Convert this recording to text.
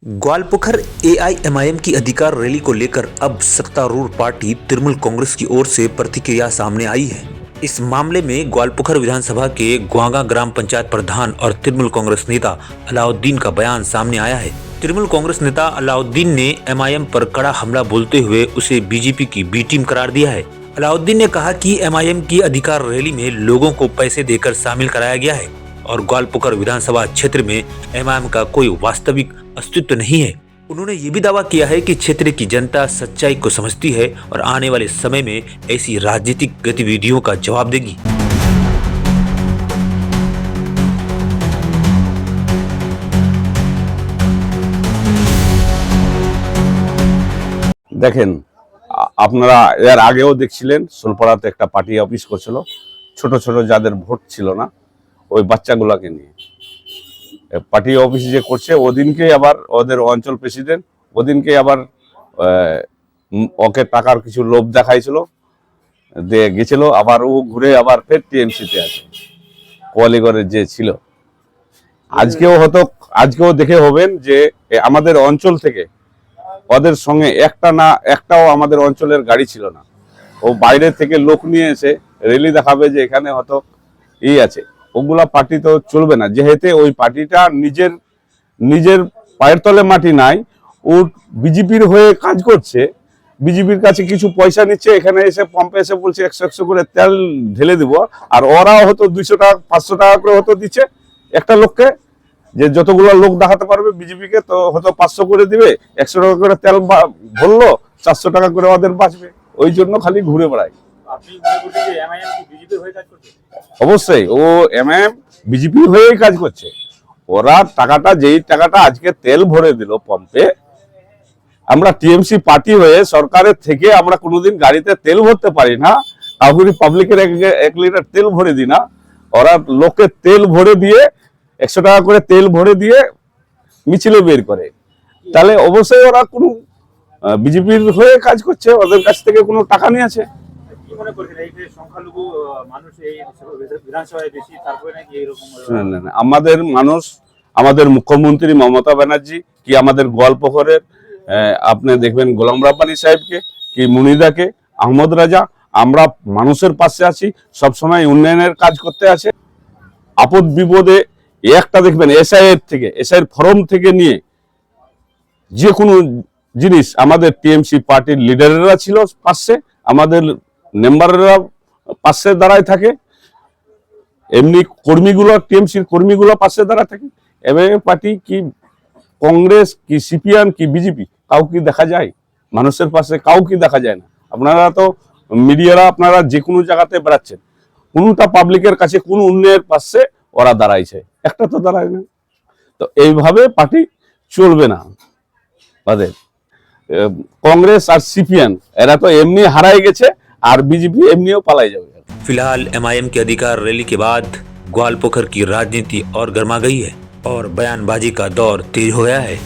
ग्वालपुखर AIMIM की अधिकार rally को लेकर अब सत्तारूढ़ पार्टी तृणमूल कांग्रेस की ओर से प्रतिक्रिया सामने आई है। इस मामले में ग्वालपुखर विधानसभा के ग्वागा ग्राम पंचायत प्रधान और तृणमूल कांग्रेस नेता अलाउद्दीन का बयान सामने आया है। तृणमूल कांग्रेस नेता अलाउद्दीन ने एमआईएम पर कड़ा हमला बोलते हुए उसे बीजेपी की बी टीम करार दिया है। अलाउद्दीन ने कहा कि एमआईएम की अधिकार रैली में लोगों को पैसे देकर शामिल कराया गया है और ग्वालपुखर विधानसभा क्षेत्र में एमआईएम का कोई वास्तविक अस्तित्व नहीं है। उन्होंने ये भी दावा किया है कि क्षेत्र की जनता सच्चाई को समझती है और आने वाले समय में ऐसी राजनीतिक गतिविधियों का जवाब देगी। देखें আপনারা এর আগেও দেখছিলেন সোলপাড়াতে একটা পার্টি অফিস করছিল, ছোট ছোট যাদের ভোট ছিল না ওই বাচ্চাগুলোকে নিয়ে পার্টি অফিস যে করছে, ওদিনকে আবার ওদের অঞ্চল প্রেসিডেন্ট ওদিনকে আবার ওকে টাকার কিছু লোভ দেখাইছিল, দিয়ে গেছিল, আবার ও ঘুরে আবার ফের টিএমসিতে আছে কোয়ালিগড়ের যে ছিল। আজকেও দেখে হবেন যে আমাদের অঞ্চল থেকে ওদের সঙ্গে একটাও আমাদের অঞ্চলের গাড়ি ছিল না। ও বাইরে থেকে লোক নিয়ে এসে র্যালি দেখাবে যে এখানে হয়তো আছে। ওগুলা পার্টি তো চলবে না, যেহেতু ওই পার্টিটা নিজের পায়ের তলে মাটি নাই, ও বিজেপির হয়ে কাজ করছে, বিজেপির কাছে কিছু পয়সা নিচ্ছে, এখানে এসে পাম্পে এসে বলছে 100 করে তেল ঢেলে দিব, আর ওরাও হয়তো 200 টাকা 500 টাকা করে হয়তো দিচ্ছে একটা লোককে, যে যতগুলো লোক দেখাতে পারবে বিজেপিকে তো হয়তো 500 করে দিবে, 100 টাকা করে তেল ভরলো, 400 টাকা করে ওদের বাঁচবে, ওই জন্য খালি ঘুরে বেড়ায়। অবশ্যই ও এমএম বিজেপি হয়েই কাজ করছে। ওরা যেই টাকাটা আজকে তেল ভরে দিল পাম্পে, আমরা টিএমসি পার্টি হয়ে সরকারের থেকে আমরা কোনোদিন গাড়িতে তেল ভরতে পারি না, কাউকে পাবলিকের 1 লিটার তেল ভরে দিই না। ওরা লোকে তেল ভরে দিয়ে 100 টাকা করে তেল ভরে দিয়ে মিছিলে বের করে, তাহলে অবশ্যই ওরা কোনো বিজেপির হয়ে কাজ করছে, ওদের কাছ থেকে কোনো টাকা নিয়েছে। আমাদের মানুষ, আমাদের মুখ্যমন্ত্রী মমতা ব্যানার্জি কি আমাদের গোয়ালপুখরের আপনি দেখবেন গোলাম রাব্বানী সাহেবকে কি মুনিদাকে, আহমদ রাজা, আমরা মানুষের পাশে আছি, সবসময় উন্নয়নের কাজ করতে আছে। আপদ বিপদে একটা দেখবেন এসআইয়ের ফর্ম থেকে নিয়ে যে কোনো জিনিস আমাদের টিএমসি পার্টির লিডারেরা ছিল পাশে, আমাদের মেম্বাররা পাশে দাঁড়ায় থাকে, এমনি কর্মীগুলো টিএমসির কর্মীগুলো পাশে দাঁড়ায় থাকে। এমএম পার্টি কি কংগ্রেস কি সিপিএম কি বিজেপি কাউকে দেখা যায়? মানুষের পাশে কাউকে দেখা যায় না। আপনারা তো মিডিয়ারা আপনারা যে কোনো জায়গাতে বেড়াচ্ছেন, কোনোটা পাবলিকের কাছে কোন উন্নয়নের পাশে ওরা দাঁড়াইছে, একটা তো দাঁড়ায় না। তো এইভাবে পার্টি চলবে না। कांग्रेस और सीपीएम एरा तो एमनी हराई गए और बीजेपी एमनियो पलाई जाए। फिलहाल एमआईएम की अधिकार रैली के बाद ग्वालपुखर की राजनीति और गर्मा गई है और बयानबाजी का दौर तेज हो गया है।